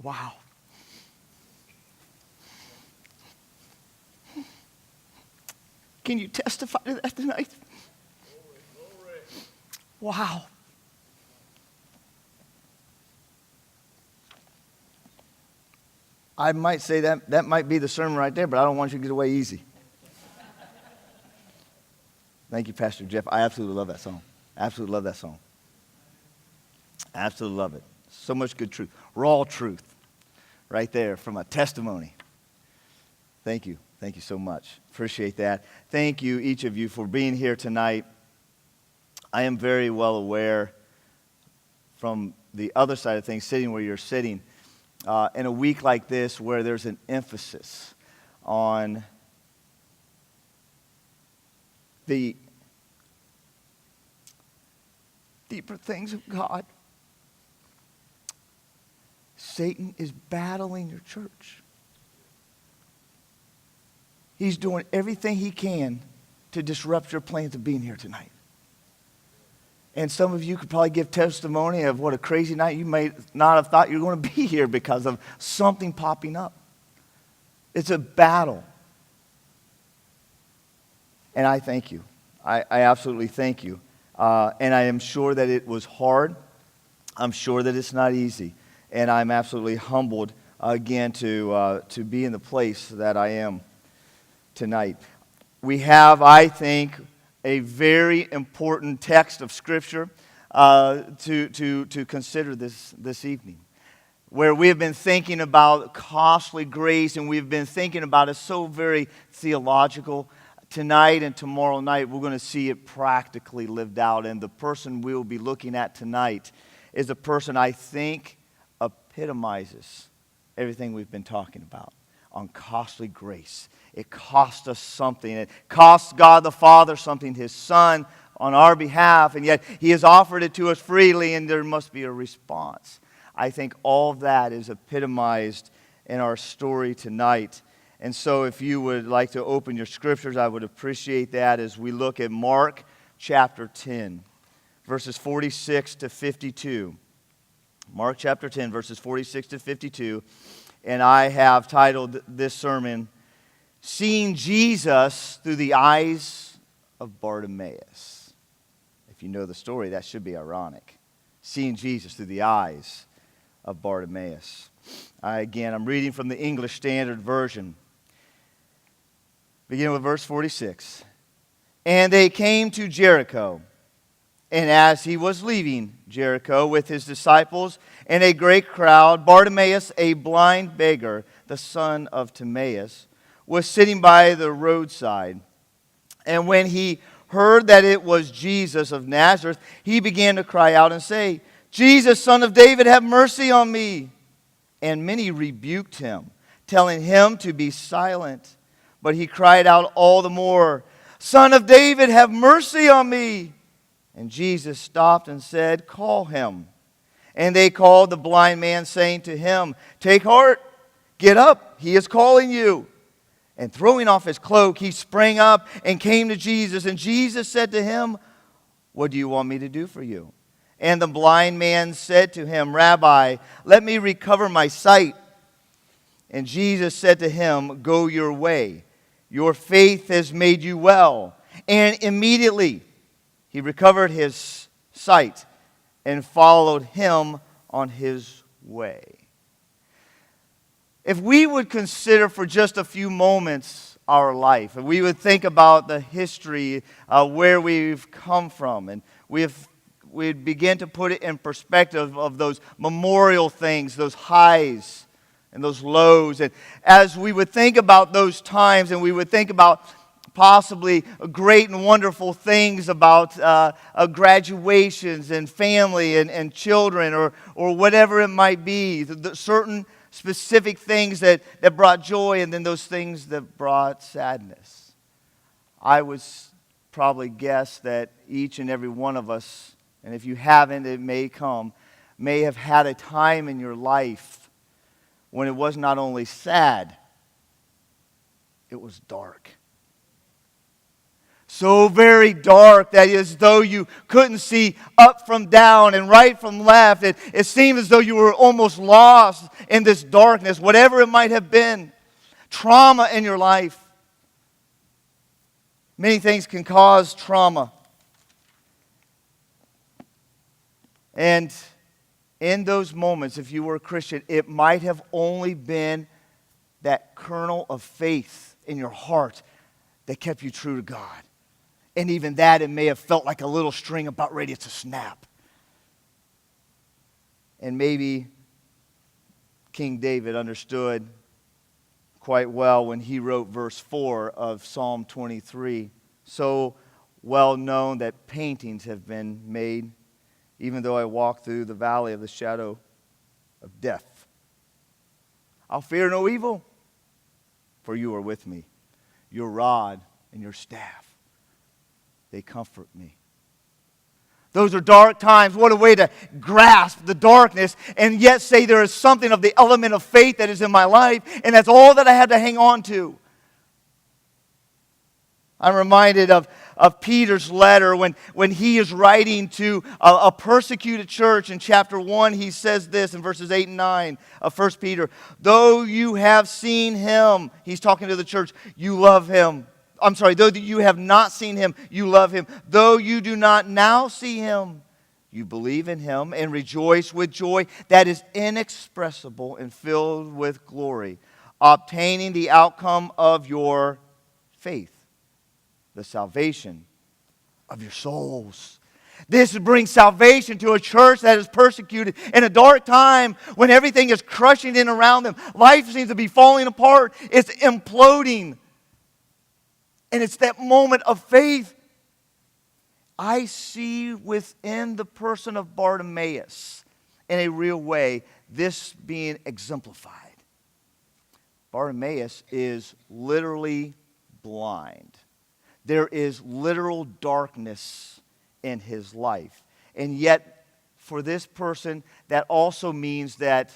Wow. Can you testify to that tonight? Glory. Wow. I might say that might be the sermon right there, but I don't want you to get away easy. Thank you, Pastor Jeff. I absolutely love that song. Absolutely love that song. Absolutely love it. So much good truth. Raw truth right there from a testimony. Thank you. Thank you so much. Appreciate that. Thank you, each of you, for being here tonight. I am very well aware from the other side of things, sitting where you're sitting, in a week like this where there's an emphasis on the deeper things of God. Satan is battling your church. He's doing everything he can to disrupt your plans of being here tonight. And some of you could probably give testimony of what a crazy night you may not have thought you were going to be here because of something popping up. It's a battle. And I thank you. I absolutely thank you. And I am sure that it was hard. I'm sure that it's not easy. And I'm absolutely humbled again to be in the place that I am tonight. We have, I think, a very important text of Scripture to consider this evening, where we have been thinking about costly grace, and we've been thinking about it so very theological. Tonight and tomorrow night, we're going to see it practically lived out, and the person we will be looking at tonight is a person I think epitomizes everything we've been talking about on costly grace. It cost us something. It cost God the Father something, His Son, on our behalf, and yet He has offered it to us freely, and there must be a response. I think all of that is epitomized in our story tonight. And so if you would like to open your scriptures, I would appreciate that as we look at Mark chapter 10, verses 46 to 52. Mark chapter 10, verses 46 to 52. And I have titled this sermon, Seeing Jesus Through the Eyes of Bartimaeus. If you know the story, that should be ironic. Seeing Jesus through the eyes of Bartimaeus. I'm reading from the English Standard Version. Beginning with verse 46. And they came to Jericho. And as he was leaving Jericho with his disciples and a great crowd, Bartimaeus, a blind beggar, the son of Timaeus, was sitting by the roadside. And when he heard that it was Jesus of Nazareth, he began to cry out and say, Jesus, Son of David, have mercy on me. And many rebuked him, telling him to be silent. But he cried out all the more, Son of David, have mercy on me. And Jesus stopped and said, Call him. And they called the blind man, saying to him, Take heart, get up, he is calling you. And throwing off his cloak, he sprang up and came to Jesus. And Jesus said to him, What do you want me to do for you? And the blind man said to him, Rabbi, let me recover my sight. And Jesus said to him, Go your way. Your faith has made you well. And immediately he recovered his sight and followed him on his way. If we would consider for just a few moments our life, and we would think about the history where we've come from, and we'd begin to put it in perspective of those memorial things, those highs and those lows. And as we would think about those times, and we would think about possibly great and wonderful things about graduations and family and children, or whatever it might be, the certain specific things that brought joy, and then those things that brought sadness. I would probably guess that each and every one of us, and if you haven't, it may have had a time in your life when it was not only sad, it was dark. So very dark that as though you couldn't see up from down and right from left. It seemed as though you were almost lost in this darkness, whatever it might have been. Trauma in your life. Many things can cause trauma. And in those moments, if you were a Christian, it might have only been that kernel of faith in your heart that kept you true to God. And even that, it may have felt like a little string about ready to snap. And maybe King David understood quite well when he wrote verse 4 of Psalm 23. So well known that paintings have been made, even though I walk through the valley of the shadow of death. I'll fear no evil, for you are with me. Your rod and your staff, they comfort me. Those are dark times. What a way to grasp the darkness and yet say there is something of the element of faith that is in my life, and that's all that I have to hang on to. I'm reminded of Peter's letter when he is writing to a persecuted church. In chapter 1, he says this in verses 8 and 9 of 1 Peter. Though you have seen him, he's talking to the church, you love him. Though you have not seen him, you love him. Though you do not now see him, you believe in him and rejoice with joy that is inexpressible and filled with glory, obtaining the outcome of your faith, the salvation of your souls. This brings salvation to a church that is persecuted in a dark time when everything is crushing in around them. Life seems to be falling apart. It's imploding. And it's that moment of faith. I see within the person of Bartimaeus, in a real way, this being exemplified. Bartimaeus is literally blind. There is literal darkness in his life. And yet, for this person, that also means that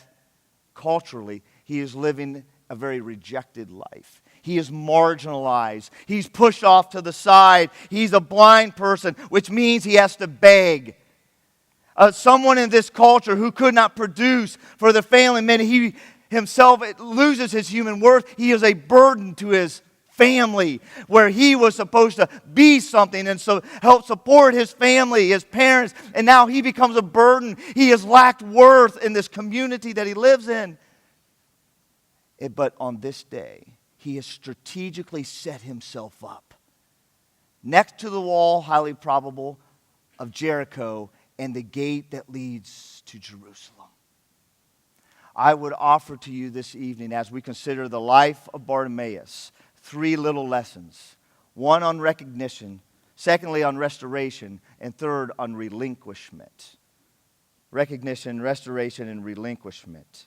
culturally, he is living a very rejected life. He is marginalized. He's pushed off to the side. He's a blind person, which means he has to beg. Someone in this culture who could not produce for the family meant he himself loses his human worth. He is a burden to his family, where he was supposed to be something and so help support his family, his parents, and now he becomes a burden. He has lacked worth in this community that he lives in. But on this day, he has strategically set himself up next to the wall, highly probable, of Jericho and the gate that leads to Jerusalem. I would offer to you this evening, as we consider the life of Bartimaeus, 3 little lessons. 1 on recognition, secondly on restoration, and third on relinquishment. Recognition, restoration, and relinquishment.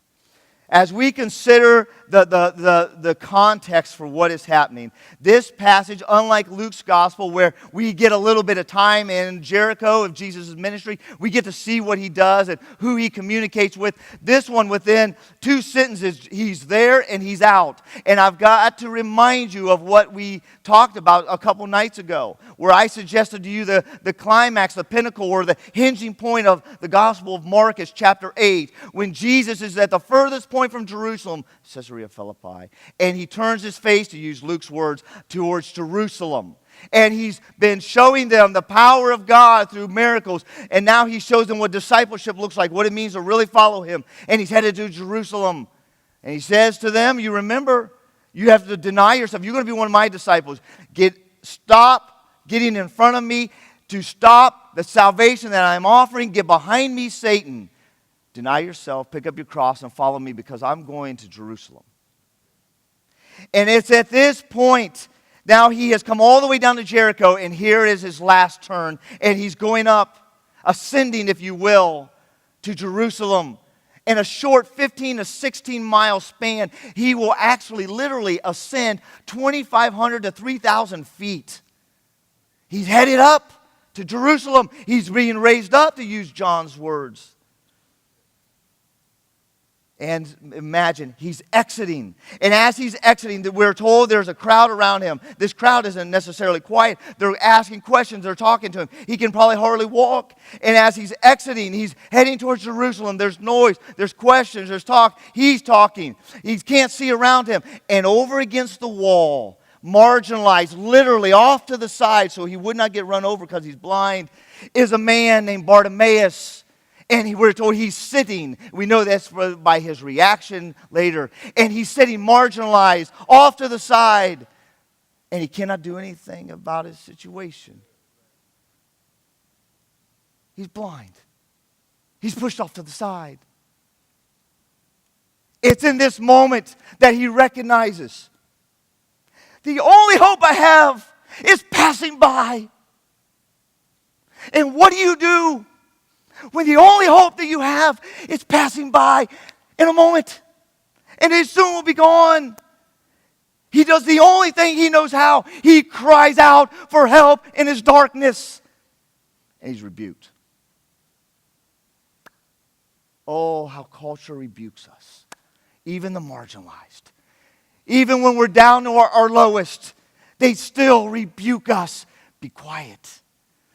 As we consider the context for what is happening, this passage, unlike Luke's gospel, where we get a little bit of time in Jericho of Jesus' ministry, we get to see what he does and who he communicates with. This one, within 2 sentences, he's there and he's out. And I've got to remind you of what we talked about a couple nights ago, where I suggested to you the climax, the pinnacle, or the hinging point of the Gospel of Mark is chapter 8, when Jesus is at the furthest point from Jerusalem, Caesarea Philippi, and he turns his face, to use Luke's words, towards Jerusalem. And he's been showing them the power of God through miracles, and now he shows them what discipleship looks like, what it means to really follow him. And he's headed to Jerusalem. And he says to them, you remember, you have to deny yourself. You're going to be one of my disciples. Stop getting in front of me, to stop the salvation that I'm offering. Get behind me, Satan. Deny yourself, pick up your cross, and follow me, because I'm going to Jerusalem. And it's at this point, now he has come all the way down to Jericho, and here is his last turn. And he's going up, ascending, if you will, to Jerusalem. In a short 15 to 16 mile span, he will actually literally ascend 2,500 to 3,000 feet. He's headed up to Jerusalem. He's being raised up, to use John's words. And imagine, he's exiting. And as he's exiting, we're told there's a crowd around him. This crowd isn't necessarily quiet. They're asking questions. They're talking to him. He can probably hardly walk. And as he's exiting, he's heading towards Jerusalem. There's noise. There's questions. There's talk. He's talking. He can't see around him. And over against the wall, marginalized, literally off to the side so he would not get run over because he's blind, is a man named Bartimaeus. And we're told he's sitting. We know that's by his reaction later. And he's sitting marginalized, off to the side. And he cannot do anything about his situation. He's blind. He's pushed off to the side. It's in this moment that he recognizes, the only hope I have is passing by. And what do? When the only hope that you have is passing by in a moment, and it soon will be gone. He does the only thing he knows how. He cries out for help in his darkness, and he's rebuked. Oh, how culture rebukes us, even the marginalized. Even when we're down to our lowest, they still rebuke us. Be quiet.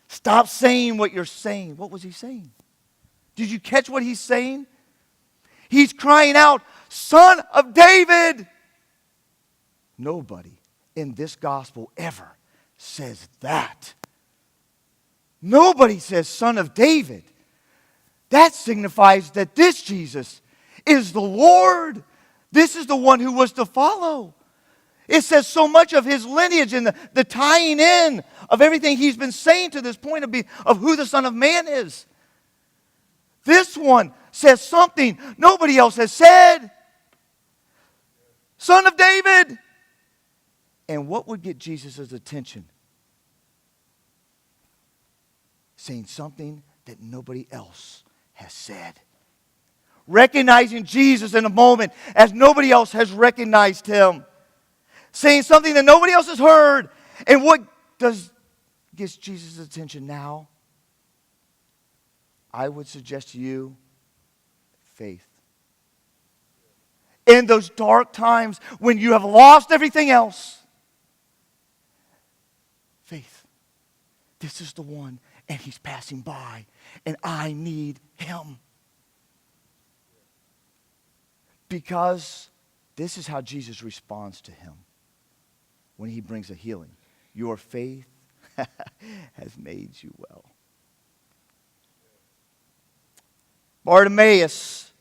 Stop saying what you're saying. What was he saying? Did you catch what he's saying? He's crying out, Son of David. Nobody in this gospel ever says that. Nobody says Son of David. That signifies that this Jesus is the Lord. This is the one who was to follow. It says so much of his lineage and the tying in of everything he's been saying to this point of who the Son of Man is. This one says something nobody else has said. Son of David. And what would get Jesus' attention? Saying something that nobody else has said. Recognizing Jesus in a moment as nobody else has recognized him. Saying something that nobody else has heard. And what gets Jesus' attention now? I would suggest to you, faith. In those dark times when you have lost everything else, faith. This is the one, and he's passing by, and I need him. Because this is how Jesus responds to him when he brings a healing. Your faith has made you well. Bartimaeus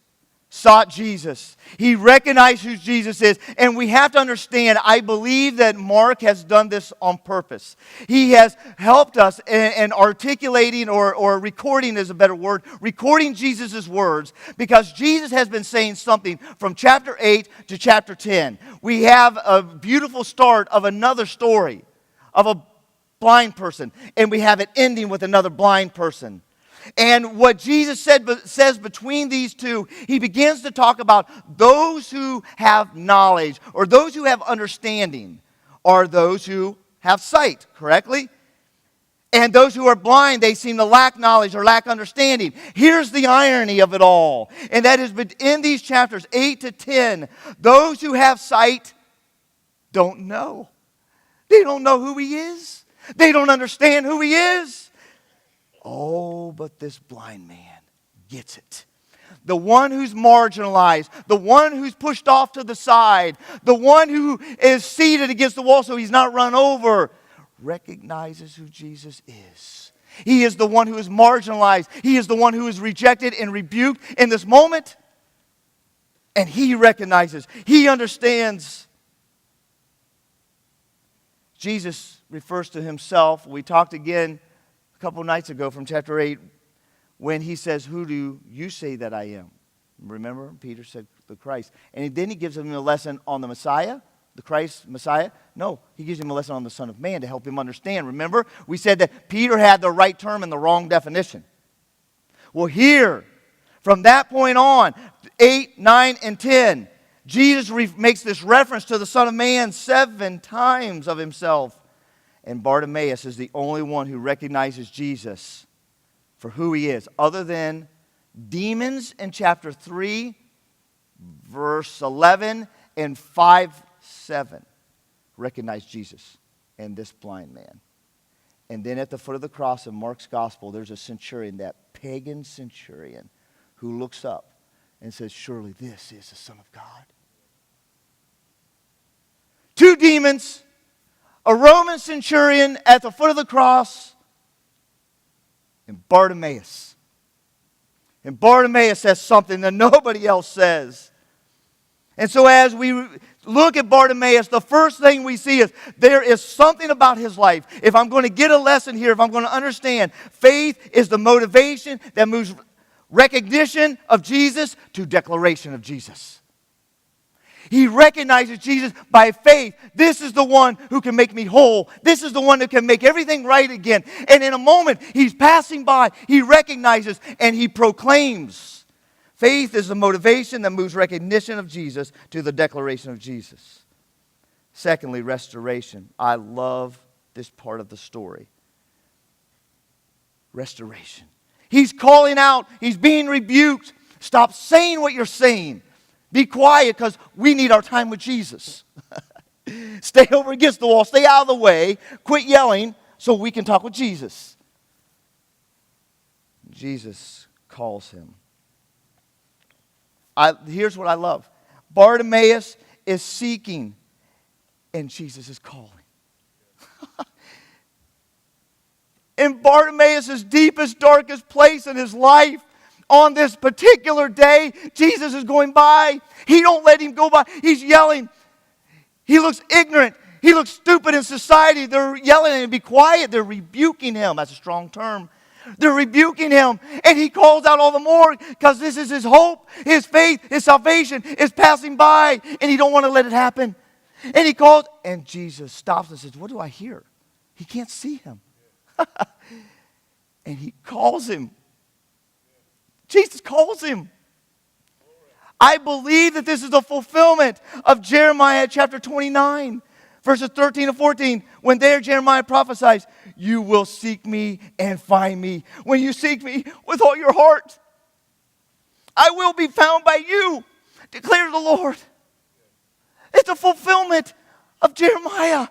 sought Jesus. He recognized who Jesus is. And we have to understand, I believe that Mark has done this on purpose. He has helped us in articulating or recording is a better word, recording Jesus' words, because Jesus has been saying something from chapter 8 to chapter 10. We have a beautiful start of another story of a blind person, and we have it ending with another blind person. And what Jesus says between these two, he begins to talk about those who have knowledge or those who have understanding are those who have sight, correctly? And those who are blind, they seem to lack knowledge or lack understanding. Here's the irony of it all. And that is in these chapters 8 to 10, those who have sight don't know. They don't know who he is. They don't understand who he is. Oh, but this blind man gets it. The one who's marginalized, the one who's pushed off to the side, the one who is seated against the wall so he's not run over, recognizes who Jesus is. He is the one who is marginalized. He is the one who is rejected and rebuked in this moment. And he recognizes, he understands. Jesus refers to himself. We talked again a couple nights ago from chapter 8 when he says, who do you say that I am? Remember, Peter said the Christ. And then he gives him a lesson on the Messiah, the Christ Messiah. No, he gives him a lesson on the Son of Man to help him understand. Remember, we said that Peter had the right term and the wrong definition. Well, here, from that point on, 8, 9, and 10, Jesus makes this reference to the Son of Man 7 times of himself. And Bartimaeus is the only one who recognizes Jesus for who he is. Other than demons in chapter 3 verse 11 and 5:7. Recognize Jesus and this blind man. And then at the foot of the cross in Mark's gospel, there's a centurion, that pagan centurion, who looks up and says, surely this is the Son of God. Two demons, a Roman centurion at the foot of the cross, and Bartimaeus. And Bartimaeus says something that nobody else says. And so as we look at Bartimaeus, the first thing we see is there is something about his life. If I'm going to get a lesson here, if I'm going to understand, faith is the motivation that moves recognition of Jesus to declaration of Jesus. He recognizes Jesus by faith. This is the one who can make me whole. This is the one who can make everything right again. And in a moment, he's passing by, he recognizes, and he proclaims. Faith is the motivation that moves recognition of Jesus to the declaration of Jesus. Secondly, restoration. I love this part of the story. Restoration. He's calling out. He's being rebuked. Stop saying what you're saying. Be quiet, because we need our time with Jesus. Stay over against the wall. Stay out of the way. Quit yelling so we can talk with Jesus. Jesus calls him. Here's what I love. Bartimaeus is seeking, and Jesus is calling. In Bartimaeus' deepest, darkest place in his life, on this particular day, Jesus is going by. He don't let him go by. He's yelling. He looks ignorant. He looks stupid in society. They're yelling at him, be quiet. They're rebuking him. That's a strong term. They're rebuking him. And he calls out all the more because this is his hope, his faith, his salvation is passing by. And he don't want to let it happen. And he calls, and Jesus stops and says, what do I hear? He can't see him. And he calls him. Jesus calls him. I believe that this is the fulfillment of Jeremiah chapter 29, verses 13 and 14. When there Jeremiah prophesies, you will seek me and find me. When you seek me with all your heart, I will be found by you, declares the Lord. It's a fulfillment of Jeremiah.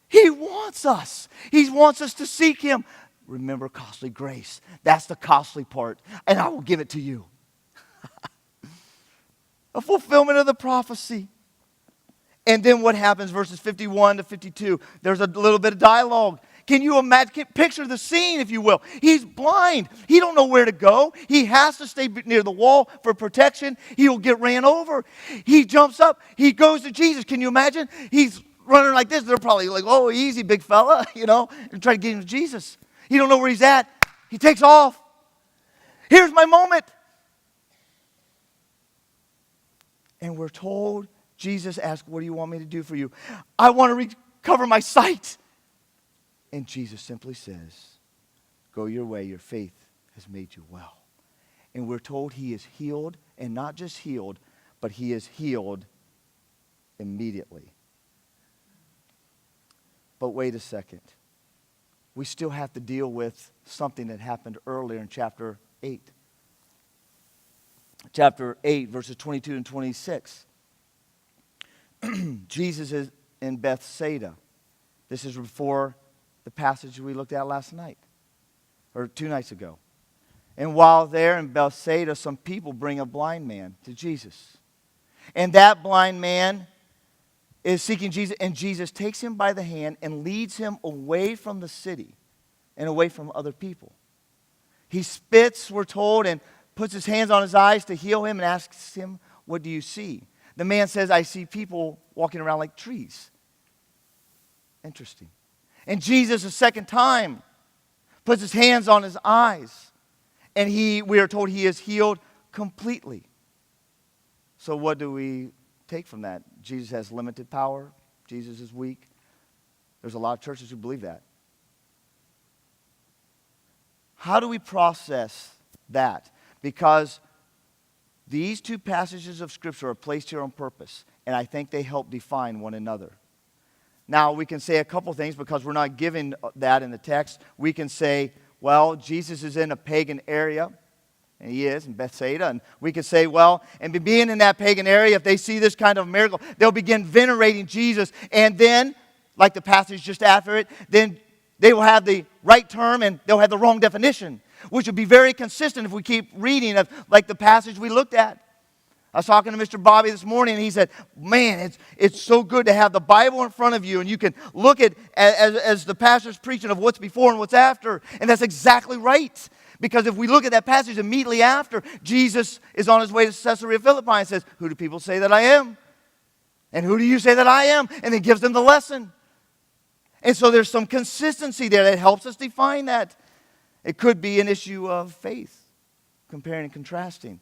He wants us. He wants us to seek him. Remember costly grace. That's the costly part. And I will give it to you. A fulfillment of the prophecy. And then what happens, verses 51 to 52? There's a little bit of dialogue. Can you imagine? Picture the scene, if you will. He's blind. He don't know where to go. He has to stay near the wall for protection. He will get ran over. He jumps up. He goes to Jesus. Can you imagine? He's running like this. They're probably like, oh, easy, big fella, and try to get him to Jesus. He don't know where he's at. He takes off. Here's my moment. And we're told, Jesus asked, what do you want me to do for you? I want to recover my sight. And Jesus simply says, go your way. Your faith has made you well. And we're told he is healed, and not just healed, but he is healed immediately. But wait a second. We still have to deal with something that happened earlier in chapter 8. Chapter 8, verses 22 and 26. Jesus is in Bethsaida. This is before the passage we looked at last night, or 2 nights ago. And while there in Bethsaida, some people bring a blind man to Jesus. And that blind man is seeking Jesus, and Jesus takes him by the hand and leads him away from the city and away from other people. He spits, we're told, and puts his hands on his eyes to heal him and asks him, what do you see? The man says, I see people walking around like trees. Interesting. And Jesus, a second time, puts his hands on his eyes, and we are told he is healed completely. So what do we take from that? Jesus has limited power. Jesus is weak. There's a lot of churches who believe that. How do we process that? Because these two passages of Scripture are placed here on purpose, and I think they help define one another. Now, we can say a couple things because we're not given that in the text. We can say, well, Jesus is in a pagan area. And he is in Bethsaida. And we could say, well, and being in that pagan area, if they see this kind of miracle, they'll begin venerating Jesus. And then, like the passage just after it, then they will have the right term and they'll have the wrong definition, which would be very consistent if we keep reading of like the passage we looked at. I was talking to Mr. Bobby this morning, and he said, man, it's so good to have the Bible in front of you, and you can look at, as the pastor's preaching, of what's before and what's after. And that's exactly right. Because if we look at that passage immediately after, Jesus is on his way to Caesarea Philippi and says, who do people say that I am? And who do you say that I am? And he gives them the lesson. And so there's some consistency there that helps us define that. It could be an issue of faith, comparing and contrasting,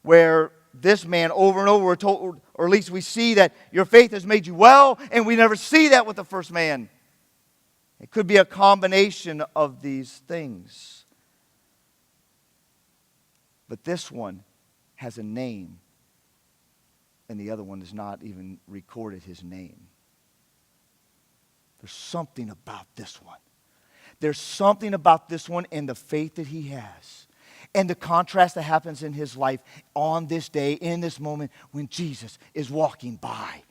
where this man over and over we're told, or at least we see that your faith has made you well, and we never see that with the first man. It could be a combination of these things. But this one has a name, and the other one has not even recorded his name. There's something about this one. There's something about this one and the faith that he has, and the contrast that happens in his life on this day, in this moment when Jesus is walking by.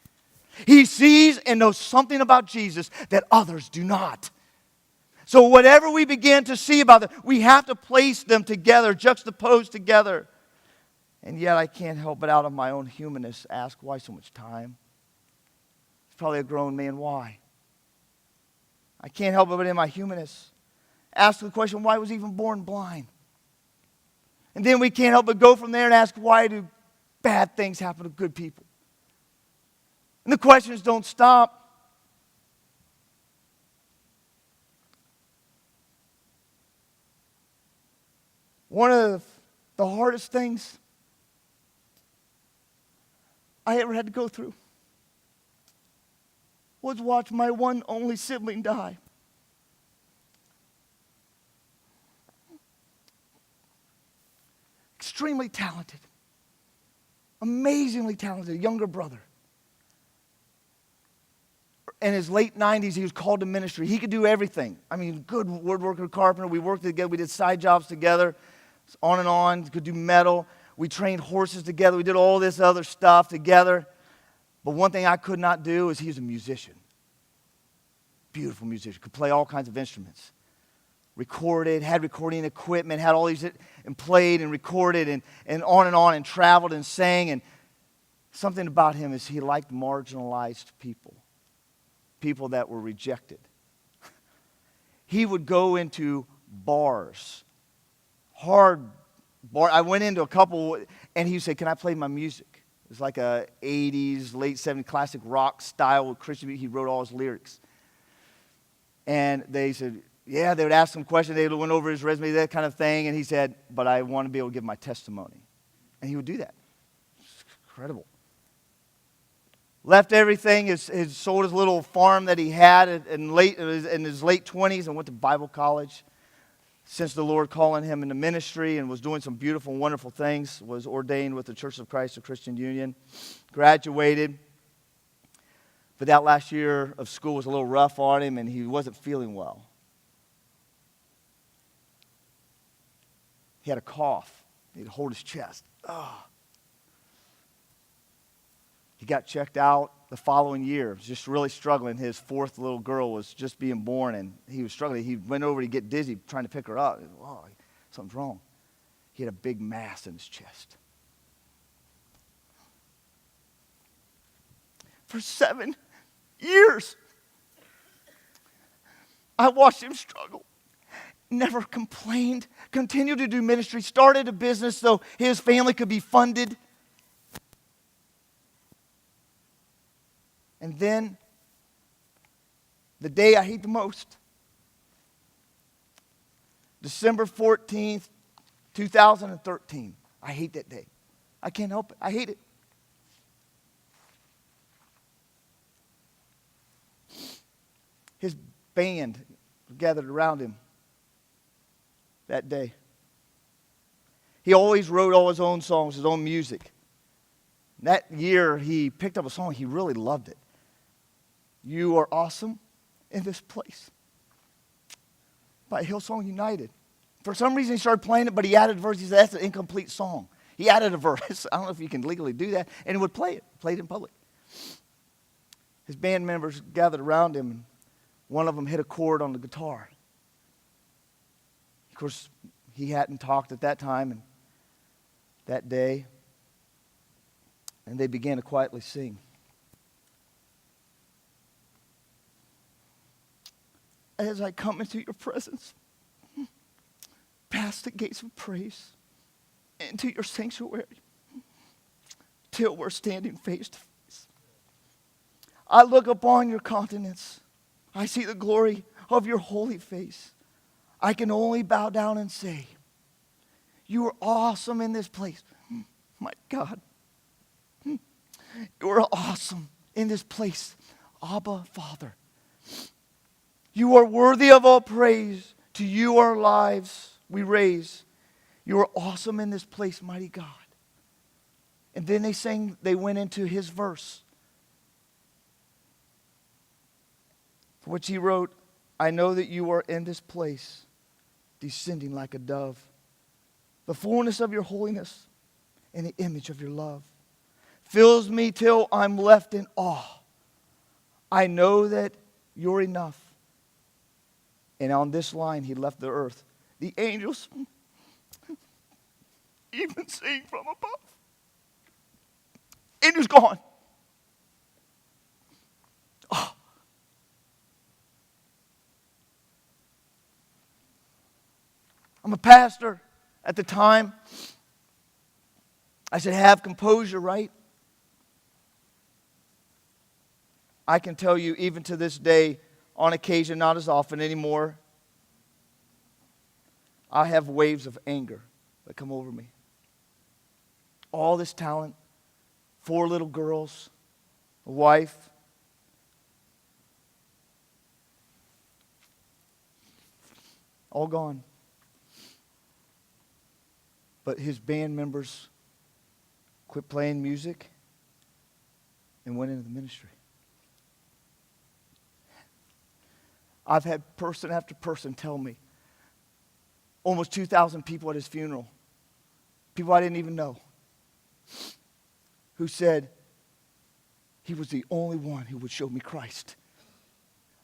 He sees and knows something about Jesus that others do not. So whatever we begin to see about them, we have to place them together, juxtaposed together. And yet I can't help but out of my own humanness ask, why so much time? It's probably a grown man, why? I can't help but in my humanness ask the question, why was he even born blind? And then we can't help but go from there and ask, why do bad things happen to good people? And the questions don't stop. One of the hardest things I ever had to go through was watch my one only sibling die. Extremely talented, amazingly talented younger brother. In his late 90s, he was called to ministry. He could do everything. I mean, good woodworker, carpenter. We worked together. We did side jobs together, on and on. Could do metal. We trained horses together. We did all this other stuff together. But one thing I could not do is he was a musician. Beautiful musician. Could play all kinds of instruments. Recorded, had recording equipment, had all these, and played and recorded and on, and traveled and sang. And something about him is he liked marginalized people. People that were rejected. He would go into bars, hard bar. I went into a couple, and he would say, can I play my music? It was like a 80s, late 70s classic rock style with Christian music. He wrote all his lyrics. And they said, yeah, they would ask him questions. They went over his resume, that kind of thing. And he said, but I want to be able to give my testimony. And he would do that. It's incredible. Left everything, sold his little farm that he had in his late 20s and went to Bible college. Since the Lord calling him into ministry and was doing some beautiful and wonderful things, was ordained with the Church of Christ, the Christian Union, graduated. But that last year of school was a little rough on him and he wasn't feeling well. He had a cough. He'd hold his chest. He got checked out the following year. He was just really struggling. His fourth little girl was just being born, and he was struggling. He went over to get dizzy trying to pick her up. Oh, something's wrong. He had a big mass in his chest. For 7 years, I watched him struggle. Never complained. Continued to do ministry. Started a business so his family could be funded. And then, the day I hate the most, December 14th, 2013. I hate that day. I can't help it. I hate it. His band gathered around him that day. He always wrote all his own songs, his own music. That year, he picked up a song. He really loved it. You Are Awesome in This Place by Hillsong United. For some reason, he started playing it, but he added a verse. He said, that's an incomplete song. He added a verse. I don't know if you can legally do that. And he would play it in public. His band members gathered around him, and one of them hit a chord on the guitar. Of course, he hadn't talked at that time and that day. And they began to quietly sing. As I come into your presence, past the gates of praise, into your sanctuary, till we're standing face to face. I look upon your countenance. I see the glory of your holy face. I can only bow down and say, you are awesome in this place. My God. You are awesome in this place. Abba, Father. You are worthy of all praise. To you our lives we raise. You are awesome in this place, mighty God. And then they went into his verse, for which he wrote, I know that you are in this place, descending like a dove, the fullness of your holiness and the image of your love fills me till I'm left in awe. I know that you're enough. And on this line, he left the earth. The angels even sing from above. And he was gone. Oh. I'm a pastor at the time. I said, have composure, right? I can tell you, even to this day, on occasion, not as often anymore, I have waves of anger that come over me. All this talent, 4 little girls, a wife. All gone. But his band members quit playing music and went into the ministry. I've had person after person tell me, almost 2,000 people at his funeral, people I didn't even know, who said he was the only one who would show me Christ.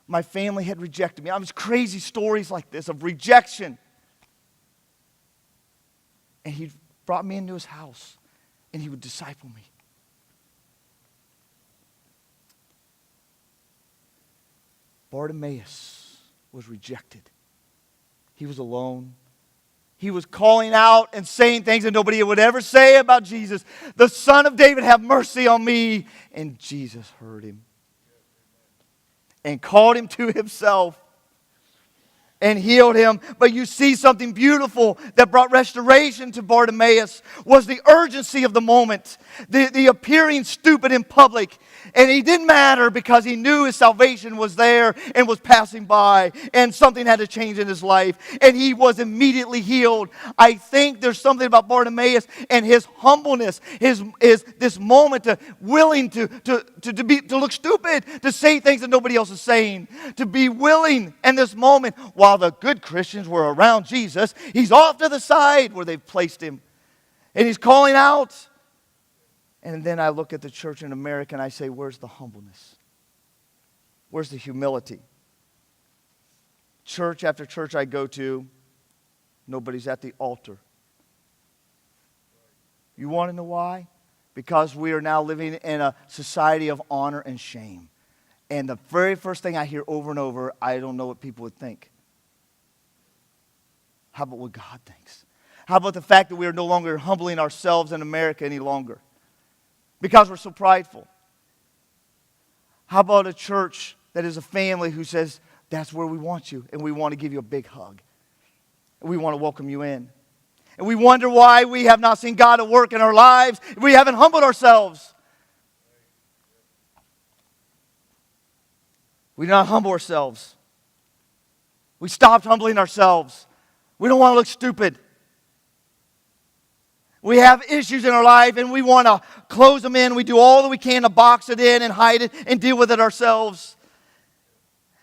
My family had rejected me. I was crazy stories like this of rejection. And he brought me into his house, and he would disciple me. Bartimaeus was rejected. He was alone. He was calling out and saying things that nobody would ever say about Jesus. The Son of David, have mercy on me. And Jesus heard him and called him to himself and healed him. But you see something beautiful that brought restoration to Bartimaeus was the urgency of the moment, the appearing stupid in public. And he didn't matter because he knew his salvation was there and was passing by, and something had to change in his life, and he was immediately healed. I think there's something about Bartimaeus and his humbleness, this moment to willing to look stupid, to say things that nobody else is saying, to be willing in this moment. While the good Christians were around Jesus, he's off to the side where they've placed him, and he's calling out. And then I look at the church in America and I say, where's the humbleness? Where's the humility? Church after church I go to, nobody's at the altar. You want to know why? Because we are now living in a society of honor and shame. And the very first thing I hear over and over, I don't know what people would think. How about what God thinks? How about the fact that we are no longer humbling ourselves in America any longer? Because we're so prideful. How about a church that is a family who says, that's where we want you, and we want to give you a big hug. And we want to welcome you in. And we wonder why we have not seen God at work in our lives. We haven't humbled ourselves. We do not humble ourselves. We stopped humbling ourselves. We don't want to look stupid. We have issues in our life and we want to close them in. We do all that we can to box it in and hide it and deal with it ourselves.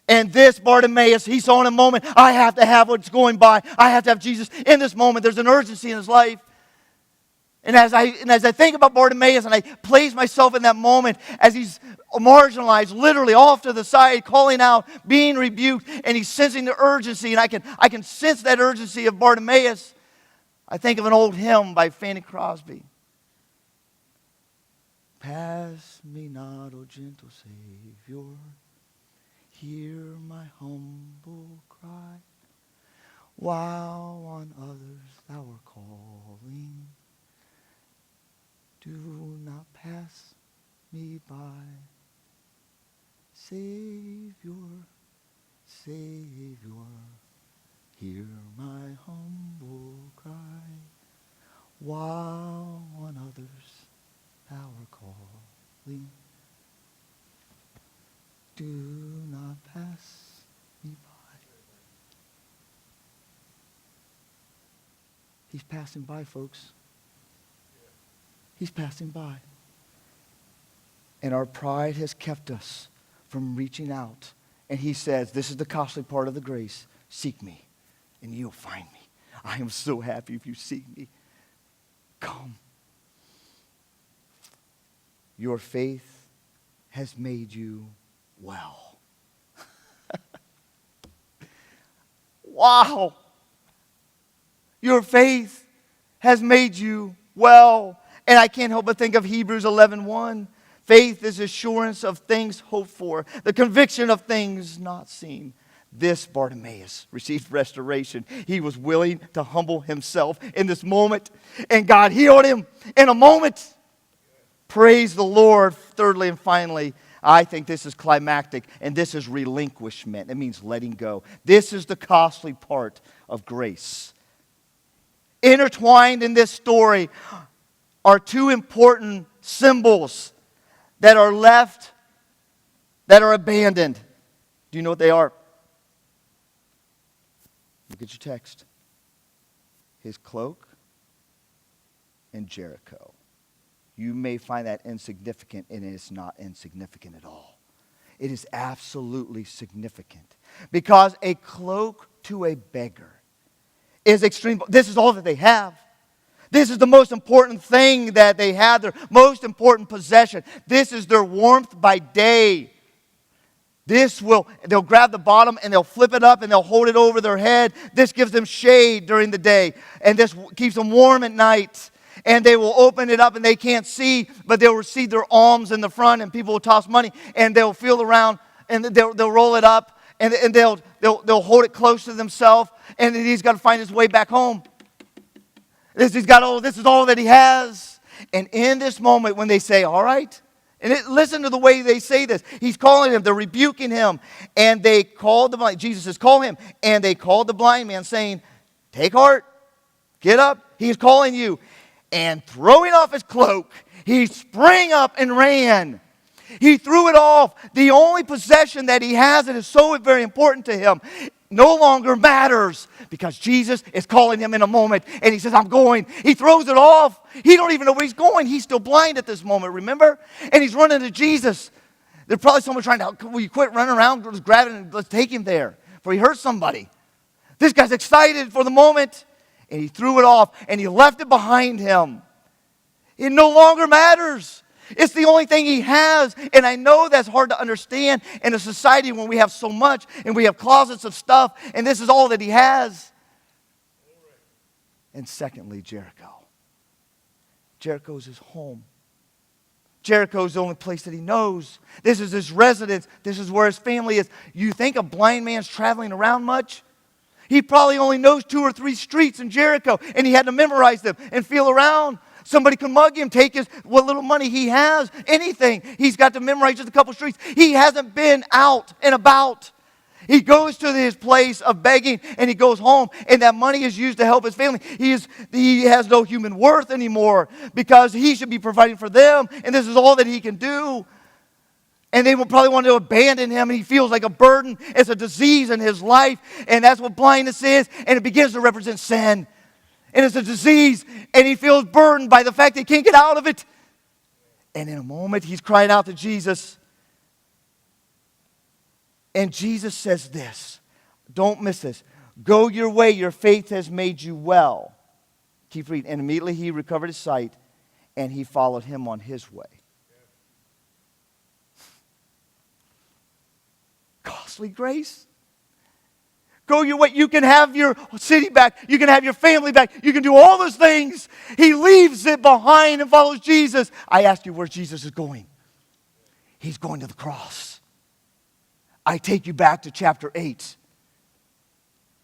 And this Bartimaeus, he saw in a moment, I have to have what's going by. I have to have Jesus in this moment. There's an urgency in his life. And as I think about Bartimaeus and I place myself in that moment as he's marginalized, literally off to the side, calling out, being rebuked, and he's sensing the urgency, and I can sense that urgency of Bartimaeus. I think of an old hymn by Fanny Crosby. Pass me not, O gentle Savior, hear my humble cry, while on others thou art calling. Do not pass me by. Savior, Savior, hear my humble cry, while on others thou art calling. Do not pass me by. He's passing by, folks. He's passing by. And our pride has kept us from reaching out. And he says, this is the costly part of the grace. Seek me, and you'll find me. I am so happy if you seek me. Come. Your faith has made you well. Wow. Your faith has made you well. And I can't help but think of Hebrews 11:1. Faith is assurance of things hoped for, the conviction of things not seen. This Bartimaeus received restoration. He was willing to humble himself in this moment, and God healed him in a moment. Praise the Lord. Thirdly and finally, I think this is climactic, and this is relinquishment. It means letting go. This is the costly part of grace. Intertwined in this story are two important symbols that are left, that are abandoned. Do you know what they are? Look at your text. His cloak and Jericho. You may find that insignificant, and it is not insignificant at all. It is absolutely significant. Because a cloak to a beggar is extreme. This is all that they have. This is the most important thing that they have, their most important possession. This is their warmth by day. They'll grab the bottom and they'll flip it up and they'll hold it over their head. This gives them shade during the day, and this keeps them warm at night. And they will open it up and they can't see, but they'll receive their alms in the front, and people will toss money, and they'll feel around and they'll roll it up, and they'll hold it close to themselves, and then he's got to find his way back home. This is all that he has. And in this moment when they say, all right, and listen to the way they say this. He's calling him, they're rebuking him. And they called the blind, Jesus says, call him. And they called the blind man saying, take heart, get up, he's calling you. And throwing off his cloak, he sprang up and ran. He threw it off. The only possession that he has that is so very important to him no longer matters, because Jesus is calling him in a moment, and he says, I'm going. He throws it off. He don't even know where he's going. He's still blind at this moment, remember? And he's running to Jesus. There's probably someone trying to, will you quit running around, just grab it and let's take him there before he hurts somebody. This guy's excited for the moment, and he threw it off, and he left it behind him. It no longer matters. It's the only thing he has. And I know that's hard to understand in a society when we have so much and we have closets of stuff, and this is all that he has. And secondly, Jericho. Jericho's his home. Jericho's the only place that he knows. This is his residence. This is where his family is. You think a blind man's traveling around much? He probably only knows 2 or 3 streets in Jericho, and he had to memorize them and feel around. Somebody can mug him, take what little money he has, anything. He's got to memorize just a couple streets. He hasn't been out and about. He goes to his place of begging, and he goes home, and that money is used to help his family. He has no human worth anymore, because he should be providing for them, and this is all that he can do. And they will probably want to abandon him, and he feels like a burden. It's a disease in his life, and that's what blindness is, and it begins to represent sin. And it's a disease, and he feels burdened by the fact that he can't get out of it. And in a moment, he's crying out to Jesus. And Jesus says this. Don't miss this. Go your way, your faith has made you well. Keep reading. And immediately he recovered his sight, and he followed him on his way. Costly grace. Go your way. You can have your city back. You can have your family back. You can do all those things. He leaves it behind and follows Jesus. I ask you where Jesus is going. He's going to the cross. I take you back to chapter 8.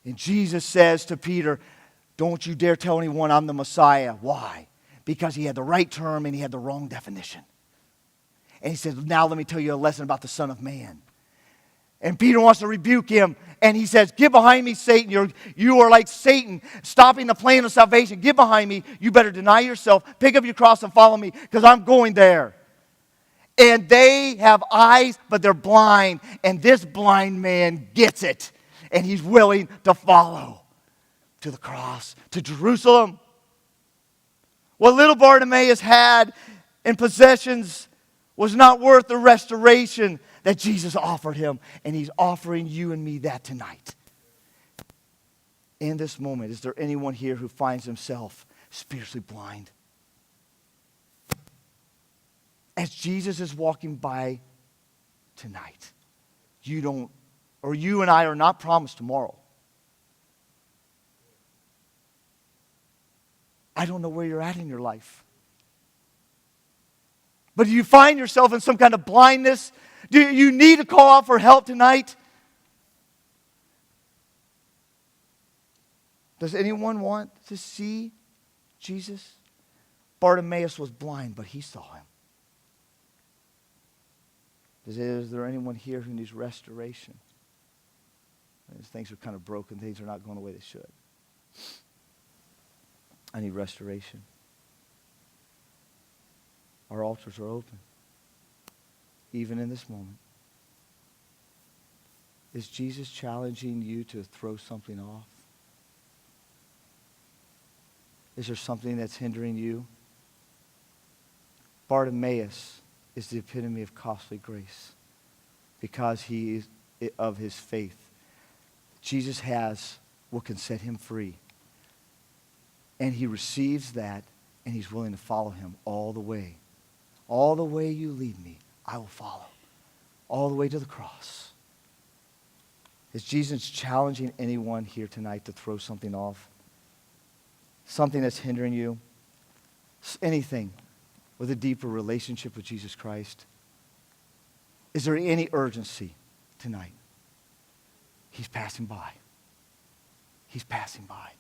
And Jesus says to Peter, don't you dare tell anyone I'm the Messiah. Why? Because he had the right term and he had the wrong definition. And he said, now let me tell you a lesson about the Son of Man. And Peter wants to rebuke him. And he says, get behind me, Satan. You are like Satan, stopping the plan of salvation. Get behind me. You better deny yourself. Pick up your cross and follow me, because I'm going there. And they have eyes, but they're blind. And this blind man gets it. And he's willing to follow to the cross, to Jerusalem. What little Bartimaeus had in possessions was not worth the restoration that Jesus offered him. And he's offering you and me that tonight. In this moment, is there anyone here who finds himself spiritually blind? As Jesus is walking by tonight, you and I are not promised tomorrow. I don't know where you're at in your life. But do you find yourself in some kind of blindness? Do you need to call out for help tonight? Does anyone want to see Jesus? Bartimaeus was blind, but he saw him. Is there anyone here who needs restoration? Things are kind of broken. Things are not going the way they should. I need restoration. Our altars are open. Even in this moment. Is Jesus challenging you to throw something off? Is there something that's hindering you? Bartimaeus is the epitome of costly grace because he is of his faith. Jesus has what can set him free. And he receives that, and he's willing to follow him all the way. All the way you lead me, I will follow. All the way to the cross. Is Jesus challenging anyone here tonight to throw something off? Something that's hindering you? Anything with a deeper relationship with Jesus Christ? Is there any urgency tonight? He's passing by. He's passing by.